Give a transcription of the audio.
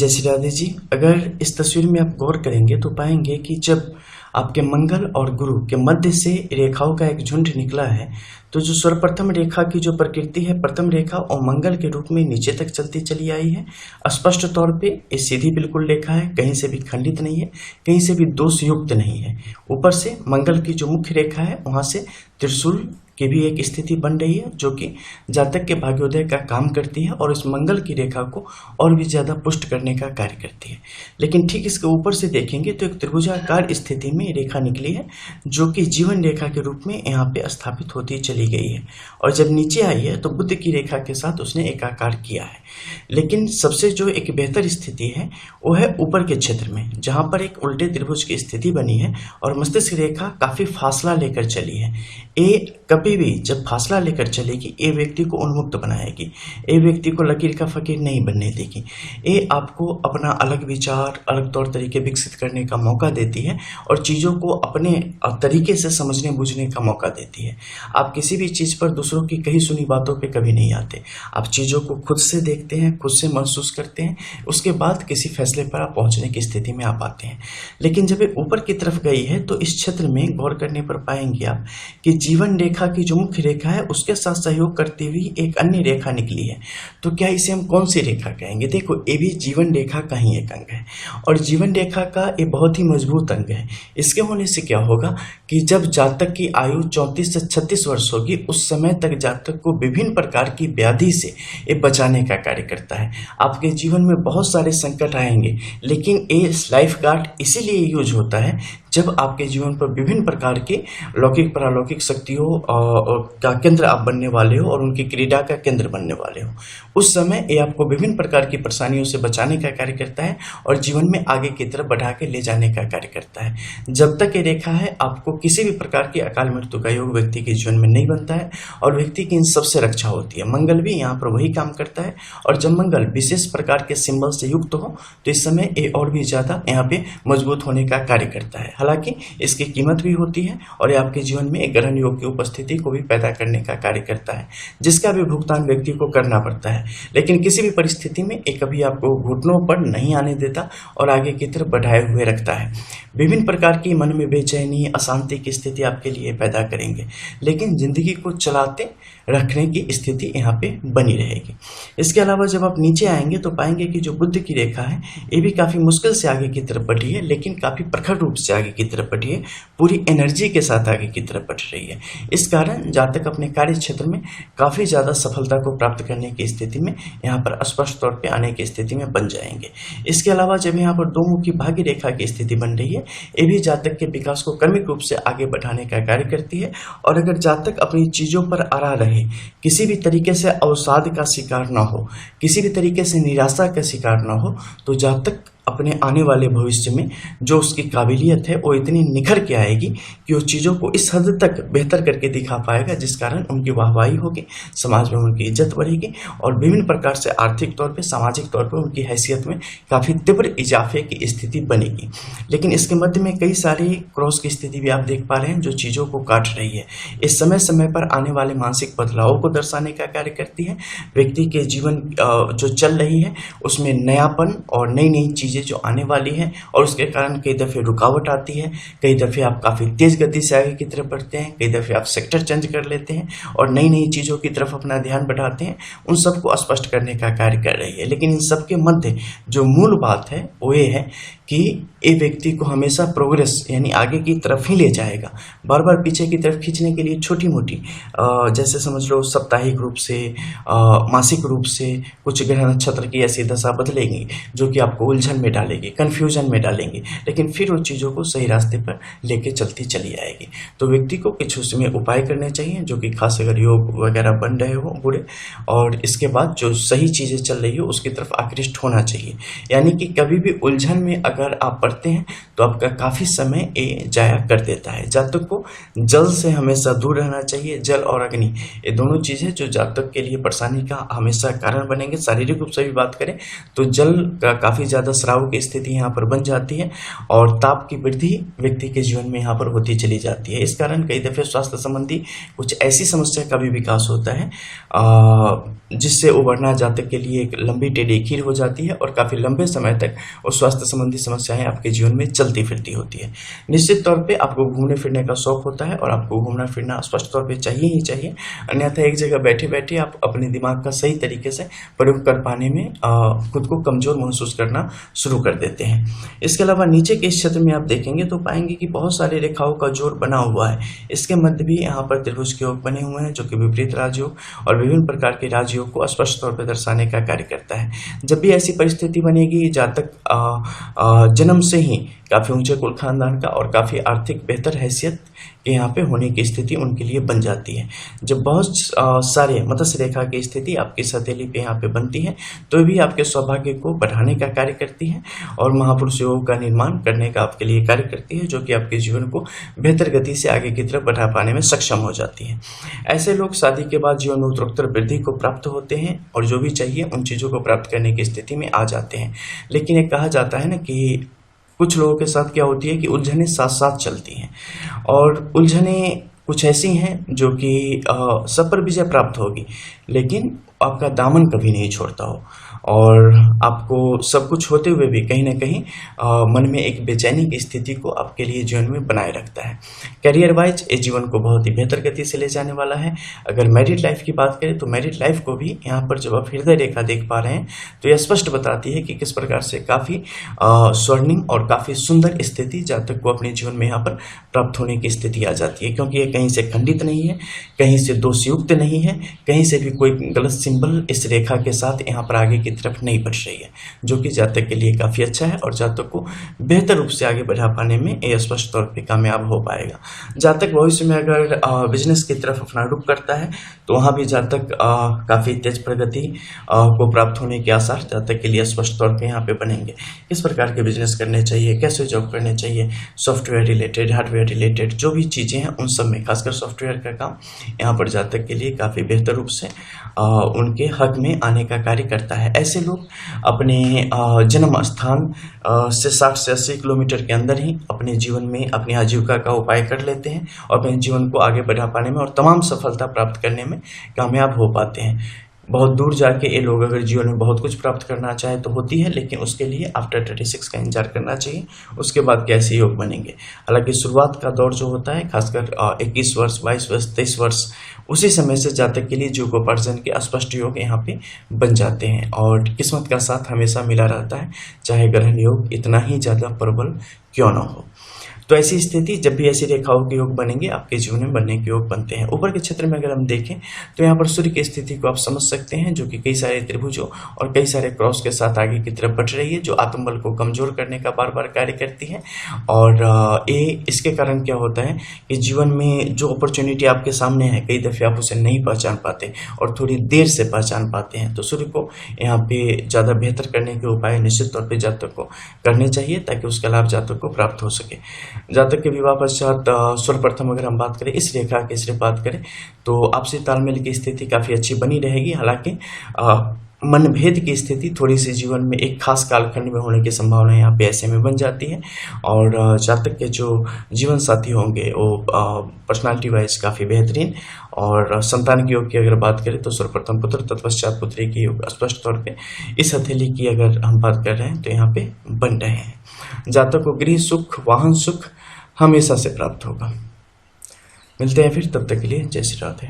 जय श्री राधे जी। अगर इस तस्वीर में आप गौर करेंगे तो पाएंगे कि जब आपके मंगल और गुरु के मध्य से रेखाओं का एक झुंड निकला है, तो जो सर्वप्रथम रेखा की जो प्रकृति है, प्रथम रेखा और मंगल के रूप में नीचे तक चलती चली आई है। स्पष्ट तौर पे ये सीधी बिल्कुल रेखा है, कहीं से भी खंडित नहीं है, कहीं से भी दोष युक्त नहीं है। ऊपर से मंगल की जो मुख्य रेखा है वहां से त्रिशूल की भी एक स्थिति बन रही है, जो कि जातक के भाग्योदय का काम करती है और इस मंगल की रेखा को और भी ज्यादा पुष्ट करने का कार्य करती है। लेकिन ठीक इसके ऊपर से देखेंगे तो एक त्रिभुजाकार स्थिति में रेखा निकली है, जो कि जीवन रेखा के रूप में यहाँ पे स्थापित होती चली गई है। और जब नीचे आई है तो बुध की रेखा के साथ उसने एकाकार किया है। लेकिन सबसे जो एक बेहतर स्थिति है वो है ऊपर के क्षेत्र में, जहां पर एक उल्टे त्रिभुज की स्थिति बनी है और मस्तिष्क रेखा काफी फासला लेकर चली है। ये कभी भी जब फासला लेकर चलेगी, ये व्यक्ति को उन्मुक्त बनाएगी, ये व्यक्ति को लकीर का फकीर नहीं बनने देगी। ये आपको अपना अलग विचार, अलग तौर तरीके विकसित करने का मौका देती है और चीज़ों को अपने तरीके से समझने बूझने का मौका देती है। आप किसी भी चीज़ पर दूसरों की कही सुनी बातों पे कभी नहीं आते। आप चीज़ों को खुद से देखते हैं, खुद से महसूस करते हैं, उसके बाद किसी फैसले पर आप पहुंचने की स्थिति में आ पाते हैं। लेकिन जब ये ऊपर की तरफ गई है तो इस क्षेत्र में गौर करने पर पाएंगे आप कि जीवन रेखा की जो मुख्य रेखा है उसके साथ सहयोग करती हुई एक अन्य रेखा निकली है। तो क्या इसे हम कौन सी रेखा कहेंगे? देखो, ये भी जीवन रेखा का ही एक अंग है और जीवन रेखा का ये बहुत ही मजबूत अंग है। इसके होने से क्या होगा कि जब जातक की आयु 34 से 36 वर्ष होगी, उस समय तक जातक को विभिन्न प्रकार की व्याधि से ये बचाने का कार्य करता है। आपके जीवन में बहुत सारे संकट आएंगे, लेकिन ये लाइफ गार्ड इसीलिए यूज होता है जब आपके जीवन पर विभिन्न प्रकार के लौकिक परालौकिक शक्तियों का केंद्र आप बनने वाले हो और उनकी क्रीड़ा का केंद्र बनने वाले हो। उस समय ये आपको विभिन्न प्रकार की परेशानियों से बचाने का कार्य करता है और जीवन में आगे की तरफ बढ़ा के ले जाने का कार्य करता है। जब तक ये रेखा है, आपको किसी भी प्रकार की अकाल मृत्यु का योग व्यक्ति के जीवन में नहीं बनता है और व्यक्ति की इन सबसे रक्षा होती है। मंगल भी यहाँ पर वही काम करता है और जब मंगल विशेष प्रकार के सिंबल से युक्त हो तो इस समय ये और भी ज्यादा यहाँ पे मजबूत होने का कार्य करता है। हालांकि इसकी कीमत भी होती है और ये आपके जीवन में एक ग्रहण योग की उपस्थिति को भी पैदा करने का कार्य करता है, जिसका भी भुगतान व्यक्ति को करना पड़ता है। लेकिन किसी भी परिस्थिति में ये कभी आपको घुटनों पर नहीं आने देता और आगे की तरफ बढ़ाए हुए रखता है। विभिन्न प्रकार की मन में बेचैनी, अशांति की स्थिति आपके लिए पैदा करेंगे, लेकिन जिंदगी को चलाते रखने की स्थिति यहाँ पे बनी रहेगी। इसके अलावा जब आप नीचे आएंगे तो पाएंगे कि जो बुध की रेखा है ये भी काफी मुश्किल से आगे की तरफ बढ़ी है, लेकिन काफी प्रखर रूप से आगे की तरफ बढ़ी है, पूरी एनर्जी के साथ आगे की तरफ बढ़ रही है। इस कारण जातक अपने कार्य क्षेत्र में काफी ज्यादा सफलता को प्राप्त करने की स्थिति में यहाँ पर स्पष्ट तौर पे आने की स्थिति में बन जाएंगे। इसके अलावा जब यहाँ पर दो मुखी भाग्य रेखा की स्थिति बन रही है, ये भी जातक के विकास को क्रमिक रूप से आगे बढ़ाने का कार्य करती है। और अगर जातक अपनी चीजों पर अड़ा रहे, किसी भी तरीके से अवसाद का शिकार ना हो, किसी भी तरीके से निराशा का शिकार ना हो, तो जातक अपने आने वाले भविष्य में जो उसकी काबिलियत है वो इतनी निखर के आएगी कि वो चीज़ों को इस हद तक बेहतर करके दिखा पाएगा, जिस कारण उनकी वाहवाही होगी, समाज में उनकी इज्जत बढ़ेगी और विभिन्न प्रकार से आर्थिक तौर पे, सामाजिक तौर पे उनकी हैसियत में काफ़ी तीव्र इजाफे की स्थिति बनेगी। लेकिन इसके मध्य में कई सारी क्रॉस की स्थिति भी आप देख पा रहे हैं जो चीज़ों को काट रही है। इस समय समय पर आने वाले मानसिक बदलावों को दर्शाने का कार्य करती है। व्यक्ति के जीवन जो चल रही है उसमें नयापन और नई नई चीज़ें जो आने वाली है और उसके कारण कई दफ़े रुकावट आती है, कई दफ़े आप काफ़ी तेज़ गति से आगे की तरफ बढ़ते हैं, कई दफ़े आप सेक्टर चेंज कर लेते हैं और नई नई चीज़ों की तरफ अपना ध्यान बढ़ाते हैं। उन सबको स्पष्ट करने का कार्य कर रही है। लेकिन इन सबके मध्य जो मूल बात है वो ये है कि ये व्यक्ति को हमेशा प्रोग्रेस यानी आगे की तरफ ही ले जाएगा। बार बार पीछे की तरफ खींचने के लिए छोटी मोटी जैसे समझ लो साप्ताहिक रूप से, मासिक रूप से कुछ ग्रह नक्षत्र की ऐसी दशा बदलेंगी जो कि आपको उलझन में डालेगी, कन्फ्यूजन में डालेंगी, लेकिन फिर उन चीज़ों को सही रास्ते पर लेके चलती चली आएगी। तो व्यक्ति को कुछ उसमें उपाय करने चाहिए, जो कि खास अगर योग वगैरह बन रहे हो बुरे, और इसके बाद जो सही चीज़ें चल रही हो उसकी तरफ आकृष्ट होना चाहिए। यानी कि कभी भी उलझन में अगर आप पढ़ते हैं तो आपका काफ़ी समय ये जाया कर देता है। जातक को जल से हमेशा दूर रहना चाहिए। जल और अग्नि ये दोनों चीज़ें जो जातक के लिए परेशानी का हमेशा कारण बनेंगे। शारीरिक रूप से भी बात करें तो जल का काफ़ी ज़्यादा राहु की स्थिति यहाँ पर बन जाती है और ताप की वृद्धि व्यक्ति के जीवन में यहाँ पर होती चली जाती है। इस कारण कई दफे स्वास्थ्य संबंधी कुछ ऐसी समस्या का भी विकास होता है जिससे उबरना जातक के लिए एक लंबी टेढ़ी खीर हो जाती है और काफ़ी लंबे समय तक वो स्वास्थ्य संबंधी समस्याएं आपके जीवन में चलती फिरती होती है। निश्चित तौर पे आपको घूमने फिरने का शौक होता है और आपको घूमना फिरना स्पष्ट तौर पे चाहिए ही चाहिए, अन्यथा एक जगह बैठे बैठे आप अपने दिमाग का सही तरीके से प्रयोग कर पाने में खुद को कमज़ोर महसूस करना शुरू कर देते हैं। इसके अलावा नीचे के इस क्षेत्र में आप देखेंगे तो पाएंगे कि बहुत सारी रेखाओं का जोड़ बना हुआ है। इसके मध्य भी यहाँ पर त्रिभुज के योग बने हुए हैं जो कि विपरीत राजयोग और विभिन्न प्रकार के राजयोग को स्पष्ट तौर पर दर्शाने का कार्य करता है। जब भी ऐसी परिस्थिति बनेगी, जातक जन्म से ही काफ़ी ऊंचे कुल खानदान का और काफ़ी आर्थिक बेहतर हैसियत के यहाँ पे होने की स्थिति उनके लिए बन जाती है। जब बहुत सारे मत्स्य रेखा की स्थिति आपकी सहेली पे यहाँ पे बनती है तो भी आपके सौभाग्य को बढ़ाने का कार्य करती है और महापुरुष योग का निर्माण करने का आपके लिए कार्य करती है, जो कि आपके जीवन को बेहतर गति से आगे की तरफ बढ़ा पाने में सक्षम हो जाती है। ऐसे लोग शादी के बाद जीवन में उत्तरोत्तर वृद्धि को प्राप्त होते हैं और जो भी चाहिए उन चीज़ों को प्राप्त करने की स्थिति में आ जाते हैं। लेकिन एक कहा जाता है ना कि कुछ लोगों के साथ क्या होती है कि उलझनें साथ साथ चलती हैं और उलझनें कुछ ऐसी हैं जो कि सब पर विजय प्राप्त होगी लेकिन आपका दामन कभी नहीं छोड़ता हो और आपको सब कुछ होते हुए भी कहीं ना कहीं मन में एक बेचैनी की स्थिति को आपके लिए जीवन में बनाए रखता है। करियर वाइज ये जीवन को बहुत ही बेहतर गति से ले जाने वाला है। अगर मैरिड लाइफ की बात करें तो मैरिड लाइफ को भी यहाँ पर जब आप हृदय रेखा देख पा रहे हैं तो यह स्पष्ट बताती है कि किस प्रकार से काफ़ी स्वर्णिम और काफ़ी सुंदर स्थिति जातक को अपने जीवन में यहाँ पर प्राप्त होने की स्थिति आ जाती है, क्योंकि ये कहीं से खंडित नहीं है, कहीं से दोषयुक्त नहीं है, कहीं से भी कोई गलत सिंबल इस रेखा के साथ यहाँ पर आगे की तरफ नहीं बढ़ रही है, जो कि जातक के लिए काफ़ी अच्छा है और जातक को बेहतर रूप से आगे बढ़ा पाने में यह स्पष्ट तौर पे कामयाब हो पाएगा। जातक भविष्य में अगर बिजनेस की तरफ अपना रुख करता है तो वहाँ भी जातक काफ़ी तेज प्रगति को प्राप्त होने के आसार जातक के लिए स्पष्ट तौर पे यहाँ पे बनेंगे। किस प्रकार के बिजनेस करने चाहिए, कैसे जॉब करने चाहिए, सॉफ्टवेयर रिलेटेड, हार्डवेयर रिलेटेड जो भी चीज़ें हैं उन सब में, खासकर सॉफ्टवेयर का काम यहाँ पर जातक के लिए काफ़ी बेहतर रूप से उनके हक में आने का कार्य करता है। ऐसे लोग अपने जन्म स्थान से 60 से 80 किलोमीटर के अंदर ही अपने जीवन में अपनी आजीविका का उपाय कर लेते हैं और अपने जीवन को आगे बढ़ा पाने में और तमाम सफलता प्राप्त करने में कामयाब हो पाते हैं। बहुत दूर जाके ये लोग अगर जीवन में बहुत कुछ प्राप्त करना चाहे तो होती है, लेकिन उसके लिए आफ्टर 36 का इंतजार करना चाहिए, उसके बाद कैसे योग बनेंगे। हालांकि शुरुआत का दौर जो होता है खासकर 21 वर्ष, 22 वर्ष, 23 वर्ष, उसी समय से जातक के लिए जीवकोपार्जन के स्पष्ट योग यहाँ पे बन जाते हैं और किस्मत का साथ हमेशा मिला रहता है, चाहे ग्रहण योग इतना ही ज़्यादा प्रबल क्यों ना हो। तो ऐसी स्थिति जब भी ऐसी रेखाओं के योग बनेंगे आपके जीवन में बनने के योग बनते हैं। ऊपर के क्षेत्र में अगर हम देखें तो यहाँ पर सूर्य की स्थिति को आप समझ सकते हैं, जो कि कई सारे त्रिभुजों और कई सारे क्रॉस के साथ आगे की तरफ बढ़ रही है, जो आत्मबल को कमजोर करने का बार बार कार्य करती है। और ये इसके कारण क्या होता है कि जीवन में जो अपॉर्चुनिटी आपके सामने है कई दफ़े आप उसे नहीं पहचान पाते और थोड़ी देर से पहचान पाते हैं। तो सूर्य को यहाँ पे ज़्यादा बेहतर करने के उपाय निश्चित तौर पर जातक को करने चाहिए ताकि उसका लाभ जातक को प्राप्त हो सके। जातक के विवाह पश्चात सर्वप्रथम अगर हम बात करें इस रेखा की सिर्फ बात करें तो आपसी तालमेल की स्थिति काफ़ी अच्छी बनी रहेगी। हालांकि मनभेद की स्थिति थोड़ी सी जीवन में एक खास कालखंड में होने की संभावना यहाँ पे ऐसे में बन जाती है और जातक के जो जीवन साथी होंगे वो पर्सनालिटी वाइज काफ़ी बेहतरीन और संतान के योग की अगर बात करें तो सर्वप्रथम पुत्र तत्पश्चात पुत्री की योग स्पष्ट तौर पे इस हथेली की अगर हम बात कर रहे हैं तो यहाँ पे बन रहे हैं। जातक को गृह सुख, वाहन सुख हमेशा से प्राप्त होगा। मिलते हैं फिर, तब तक के लिए जय श्री राधे।